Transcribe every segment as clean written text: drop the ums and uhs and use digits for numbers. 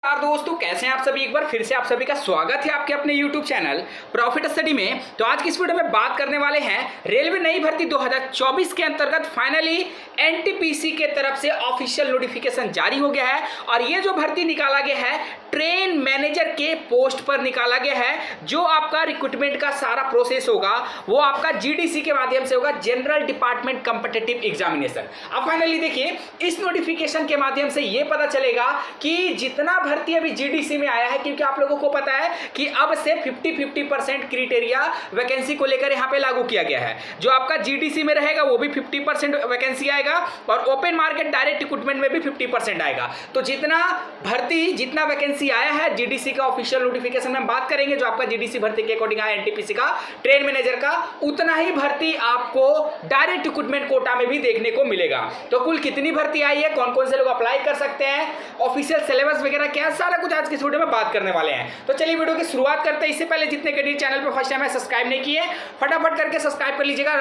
यार दोस्तों, कैसे हैं आप सभी। एक बार फिर से आप सभी का स्वागत है आपके अपने YouTube चैनल प्रॉफिट स्टडी में। तो आज की इस वीडियो में बात करने वाले हैं रेलवे नई भर्ती 2024 के अंतर्गत फाइनली एनटीपीसी के तरफ से ऑफिशियल नोटिफिकेशन जारी हो गया है और ये जो भर्ती निकाला गया है ट्रेन मैनेजर के पोस्ट पर निकाला गया है। जो आपका रिक्रूटमेंट का सारा प्रोसेस होगा वो आपका जीडीसी के माध्यम से होगा, जनरल डिपार्टमेंट कॉम्पिटिटिव एग्जामिनेशन। अब फाइनली देखिए इस नोटिफिकेशन के माध्यम से ये पता चलेगा कि जितना भर्ती अभी जीडीसी में आया है, क्योंकि आप लोगों को पता है कि अब से 50% क्राइटेरिया वैकेंसी को लेकर यहां पे लागू किया गया है। जो आपका जीडीसी में रहेगा वो भी 50% वैकेंसी आएगा और ओपन मार्केट डायरेक्ट रिक्रूटमेंट में भी 50% आएगा। तो जितना वैकेंसी आया है जीडीसी का ऑफिशियल नोटिफिकेशन में बात करेंगे, जो आपका जीडीसी भर्ती के अकॉर्डिंग आया एनटीपीसी का ट्रेन मैनेजर का, उतना ही भर्ती आपको डायरेक्ट रिक्रूटमेंट कोटा में भी देखने को मिलेगा। तो कुल कितनी भर्ती आई है, कौन कौन से लोग अप्लाई कर सकते हैं, ऑफिशियल सिलेबस वगैरह क्या, सारा कुछ आज की वीडियो में बात करने वाले हैं। तो चलिए वीडियो की शुरुआत करते हैं। इससे पहले जितने कैंडिडेट चैनल पर फर्स्ट टाइम है सब्सक्राइब नहीं किए, फटाफट करके सब्सक्राइब कर लीजिएगा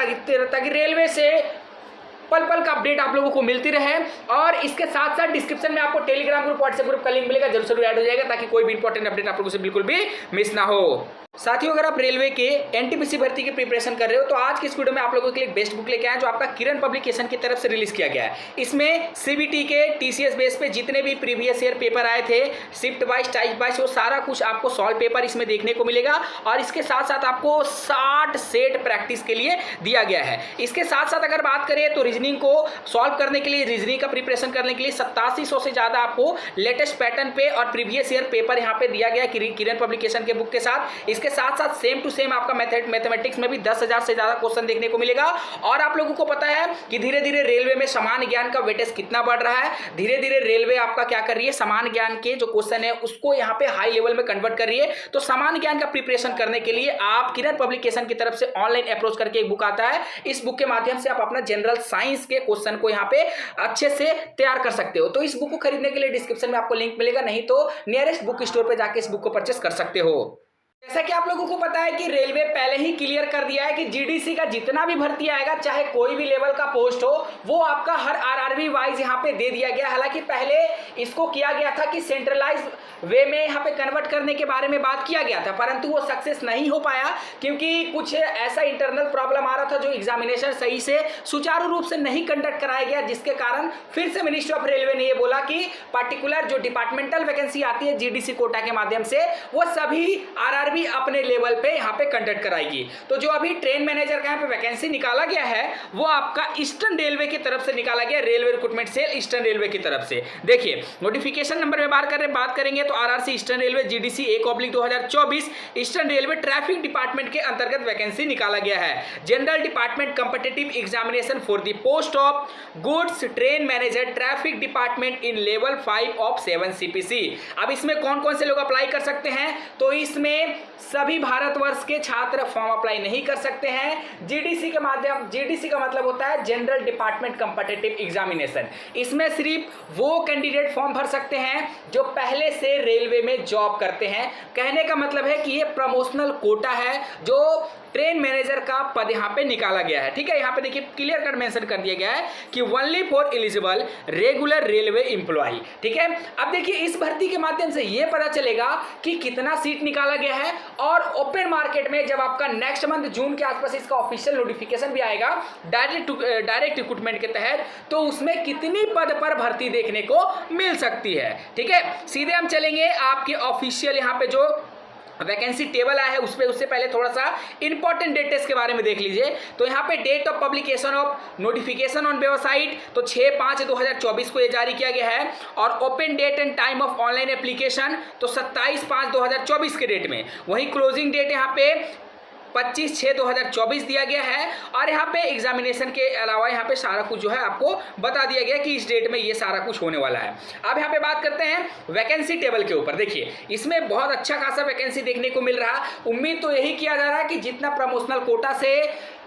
ताकि रेलवे से पल पल का अपडेट आप लोगों को मिलती रहे। और इसके साथ साथ डिस्क्रिप्शन में आपको टेलीग्राम ग्रुप, व्हाट्सएप ग्रुप का लिंक मिलेगा, जरूर ऐड हो जाएगा ताकि कोई भी इंपॉर्टेंट अपडेट आप लोगों से बिल्कुल भी मिस ना हो। साथियों, अगर आप रेलवे के एनटीपीसी भर्ती की प्रिपरेशन कर रहे हो तो आज की इस वीडियो में आप लोगों के लिए एक बेस्ट बुक लेके आए जो आपका किरण पब्लिकेशन की तरफ से रिलीज किया गया है। इसमें सीबीटी के टीसीएस बेस पे जितने भी प्रीवियस ईयर पेपर आए थे, शिफ्ट वाइज, टाइप वाइज, वो सारा कुछ आपको सॉल्व पेपर इसमें देखने को मिलेगा और इसके साथ साथ आपको 60 सेट प्रैक्टिस के लिए दिया गया है। इसके साथ साथ अगर बात करें तो रीजनिंग को सॉल्व करने के लिए, रीजनिंग का प्रिपरेशन करने के लिए 8700 से ज्यादा आपको लेटेस्ट पैटर्न पे और प्रीवियस ईयर पेपर यहाँ पे दिया गया किरण पब्लिकेशन के बुक के साथ। इसके साथ साथ सेम टू सेम आपका मैथमेटिक्स में भी 10,000 से ज्यादा क्वेश्चन देखने को मिलेगा। और आप लोगों को पता है कि धीरे धीरे रेलवे में सामान्य ज्ञान का वेटेज कितना बढ़ रहा है। धीरे धीरे रेलवे आपका क्या कर रही है, सामान्य ज्ञान के जो क्वेश्चन है उसको यहाँ पे हाई लेवल में कन्वर्ट कर रही है। तो सामान्य ज्ञान का प्रिपरेशन करने के लिए आप किरण पब्लिकेशन की तरफ से ऑनलाइन अप्रोच करके एक बुक आता है। इस बुक के माध्यम से आप अपना जनरल साइंस के क्वेश्चन को यहाँ पे अच्छे से तैयार कर सकते हो। तो इस बुक को खरीदने के लिए डिस्क्रिप्शन में आपको लिंक मिलेगा, नहीं तो नियरेस्ट बुक स्टोर पे जाके इस बुक को परचेस कर सकते हो। जैसा कि आप लोगों को पता है कि रेलवे पहले ही क्लियर कर दिया है कि जीडीसी का जितना भी भर्ती आएगा, चाहे कोई भी लेवल का पोस्ट हो, वो आपका हर आरआरबी वाइज यहाँ पे दे दिया गया। हालांकि पहले इसको किया गया था कि सेंट्रलाइज वे में यहाँ पे कन्वर्ट करने के बारे में बात किया गया था, परंतु वो सक्सेस नहीं हो पाया क्योंकि कुछ ऐसा इंटरनल प्रॉब्लम आ रहा था, जो एग्जामिनेशन सही से सुचारू रूप से नहीं कंडक्ट कराया गया, जिसके कारण फिर से मिनिस्ट्री ऑफ रेलवे ने ये बोला कि पर्टिकुलर जो डिपार्टमेंटल वैकेंसी आती है जीडीसी कोटा के माध्यम से, वो सभी आरआरबी भी अपने लेवल पे यहाँ पे कंडक्ट कराएगी। तो जो अभी ट्रेन मैनेजर का यहाँ पे वैकेंसी निकाला गया है वो आपका ईस्टर्न रेलवे की तरफ से निकाला गया, railway recruitment cell eastern railway की तरफ से। देखिए नोटिफिकेशन नंबर में बात करेंगे तो RRC eastern railway GDC 1/2024 eastern railway traffic department के अंतर्गत वैकेंसी निकाला गया है। General department competitive examination for the post of goods train manager traffic department in level 5 of 7 CPC. अब इसमें कौन कौन से लोग अप्लाई कर सकते हैं, तो इसमें सभी भारतवर्ष के छात्र फॉर्म अप्लाई नहीं कर सकते हैं। जीडीसी के माध्यम, जीडीसी का मतलब होता है जनरल डिपार्टमेंट कॉम्पिटिटिव एग्जामिनेशन। इसमें सिर्फ वो कैंडिडेट फॉर्म भर सकते हैं जो पहले से रेलवे में जॉब करते हैं। कहने का मतलब है कि ये प्रमोशनल कोटा है जो ट्रेन मैनेजर का पद यहाँ पे निकाला गया है। ठीक है, यहाँ पे देखिए क्लियर कट मेंशन कर दिया गया है कि only for eligible regular railway employ. ठीक है, अब देखिए इस भर्ती के माध्यम से ये पता चलेगा कि कितना सीट निकाला गया है और ओपन मार्केट में जब आपका नेक्स्ट मंथ जून के आसपास इसका ऑफिशियल नोटिफिकेशन भी आएगा डायरेक्ट रिक्रूटमेंट के तहत, तो उसमें कितनी पद पर भर्ती देखने को मिल सकती है। ठीक है, सीधे हम चलेंगे आपके ऑफिशियल यहाँ पे जो वैकेंसी टेबल आया है उस पे। उससे पहले थोड़ा सा इंपॉर्टेंट डेट्स के बारे में देख लीजिए। तो यहाँ पे date of publication of notification on website तो 6/5/2024 को ये जारी किया गया है और open date and time of online application तो 27/5/2024 के डेट में। वहीं क्लोजिंग डेट यहाँ पे 25/6/2024 दिया गया है और यहाँ पे एग्जामिनेशन के अलावा यहाँ पे सारा कुछ जो है आपको बता दिया गया कि इस डेट में ये सारा कुछ होने वाला है। अब यहाँ पे बात करते हैं वैकेंसी टेबल के ऊपर। देखिए इसमें बहुत अच्छा खासा वैकेंसी देखने को मिल रहा। उम्मीद तो यही किया जा रहा है कि जितना प्रमोशनल कोटा से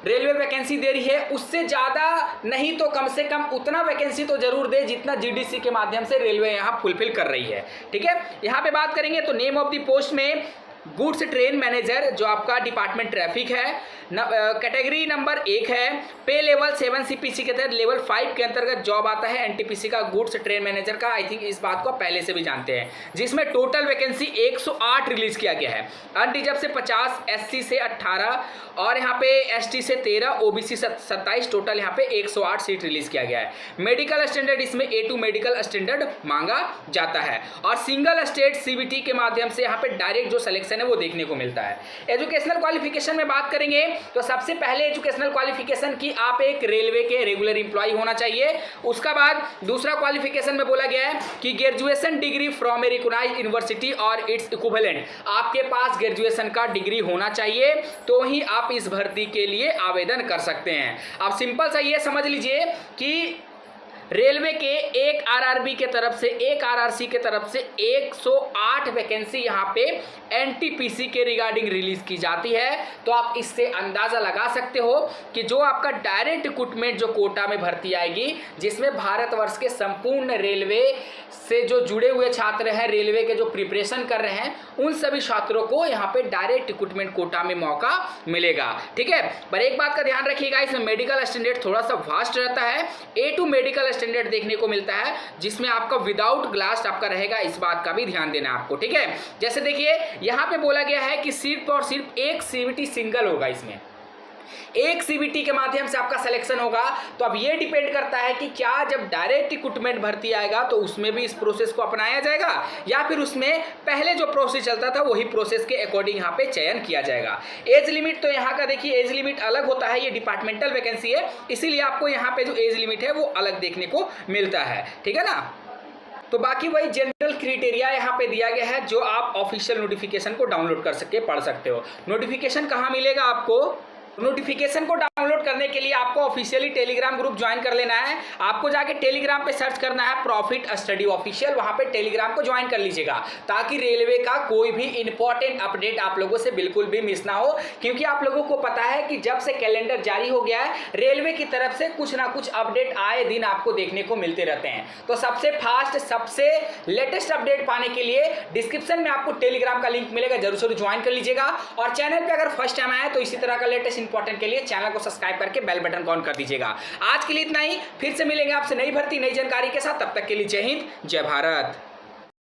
रेलवे वैकेंसी दे रही है उससे ज़्यादा नहीं तो कम से कम उतना वैकेंसी तो जरूर दे जितना जीडीसी के माध्यम से रेलवे यहाँ फुलफिल कर रही है। ठीक है, यहाँ पे बात करेंगे तो नेम ऑफ द पोस्ट में गुड्स ट्रेन मैनेजर जो आपका डिपार्टमेंट ट्रैफिक है, कैटेगरी नंबर 1 है। पे लेवल 7 CPC के तहत लेवल 5 के अंतर्गत जॉब आता है एनटीपीसी का गुड्स ट्रेन मैनेजर का। आई थिंक इस बात को पहले से भी जानते हैं, जिसमें टोटल वैकेंसी 108 रिलीज किया गया है। अनरिजर्व से 50, SC से 18 और यहाँ पे ST से 13, OBC 27, टोटल यहाँ पे 108 सीट रिलीज किया गया है। मेडिकल स्टैंडर्ड इसमें A2 मेडिकल स्टैंडर्ड मांगा जाता है और सिंगल स्टेट CBT के माध्यम से यहाँ पे डायरेक्ट जो सिलेक्शन है वो देखने को मिलता है। एजुकेशनल क्वालिफिकेशन में बात करेंगे तो सबसे पहले एजुकेशनल क्वालिफिकेशन की आप एक रेलवे के रेगुलर एम्प्लॉय होना चाहिए। उसका बाद दूसरा क्वालिफिकेशन में बोला गया है कि graduation degree from a recognized university और इट्स इक्विवेलेंट, आपके पास ग्रेजुएशन का डिग्री होना चाहिए तो ही आप इस भर्ती के लिए आवेदन कर सकते हैं। आप सिंपल सा ये समझ लीजिए कि रेलवे के एक RRB के तरफ से, एक RRC के तरफ से 108 वैकेंसी यहाँ पे NTPC के रिगार्डिंग रिलीज की जाती है। तो आप इससे अंदाज़ा लगा सकते हो कि जो आपका डायरेक्ट रिक्रूटमेंट जो कोटा में भर्ती आएगी, जिसमें भारतवर्ष के संपूर्ण रेलवे से जो जुड़े हुए छात्र हैं, रेलवे के जो प्रिपरेशन कर रहे हैं, उन सभी छात्रों को यहाँ पे डायरेक्ट रिक्रूटमेंट कोटा में मौका मिलेगा। ठीक है, पर एक बात का ध्यान रखिएगा, इसमें मेडिकल स्टैंडर्ड थोड़ा सा वास्ट रहता है। A2 मेडिकल स्टैंडर्ड देखने को मिलता है, जिसमें आपका विदाउट ग्लास आपका रहेगा, इस बात का भी ध्यान देना आपको। ठीक है, जैसे देखिए यहाँ पे बोला गया है कि सिर्फ और सिर्फ एक CBT सिंगल होगा, इसमें एक CBT के माध्यम से आपका सिलेक्शन होगा। तो अब ये डिपेंड करता है कि क्या जब डायरेक्ट रिक्रूटमेंट भर्ती आएगा तो उसमें भी इस प्रोसेस को अपनाया जाएगा या फिर उसमें पहले जो प्रोसेस चलता था वही प्रोसेस के अकॉर्डिंग यहाँ पे चयन किया जाएगा। एज लिमिट तो यहाँ का देखिए, एज लिमिट अलग होता है, ये डिपार्टमेंटल वैकेंसी है, इसीलिए आपको यहाँ पे जो एज लिमिट है वो अलग देखने को मिलता है। ठीक है ना, तो बाकी वही जनरल क्राइटेरिया यहाँ पे दिया गया है, जो आप ऑफिशियल नोटिफिकेशन को डाउनलोड कर सके पढ़ सकते हो। नोटिफिकेशन कहाँ मिलेगा आपको? नोटिफिकेशन को डाउनलोड करने के लिए आपको ऑफिशियली टेलीग्राम ग्रुप ज्वाइन कर लेना है। आपको जाके टेलीग्राम पे सर्च करना है प्रॉफिट स्टडी ऑफिशियल, वहां पे टेलीग्राम को ज्वाइन कर लीजिएगा, ताकि रेलवे का कोई भी इंपॉर्टेंट अपडेट आप लोगों से बिल्कुल भी मिस ना हो। क्योंकि आप लोगों को पता है कि जब से कैलेंडर जारी हो गया है, रेलवे की तरफ से कुछ ना कुछ अपडेट आए दिन आपको देखने को मिलते रहते हैं। तो सबसे फास्ट, सबसे लेटेस्ट अपडेट पाने के लिए डिस्क्रिप्शन में आपको टेलीग्राम का लिंक मिलेगा, जरूर ज्वाइन कर लीजिएगा। और चैनल पे अगर फर्स्ट टाइम आया तो इसी तरह का लेटेस्ट इंपॉर्टेंट के लिए चैनल को सब्सक्राइब करके बेल बटन को ऑन कर दीजिएगा। आज के लिए इतना ही, फिर से मिलेंगे आपसे नई भर्ती नई जानकारी के साथ। तब तक के लिए जय हिंद, जय भारत।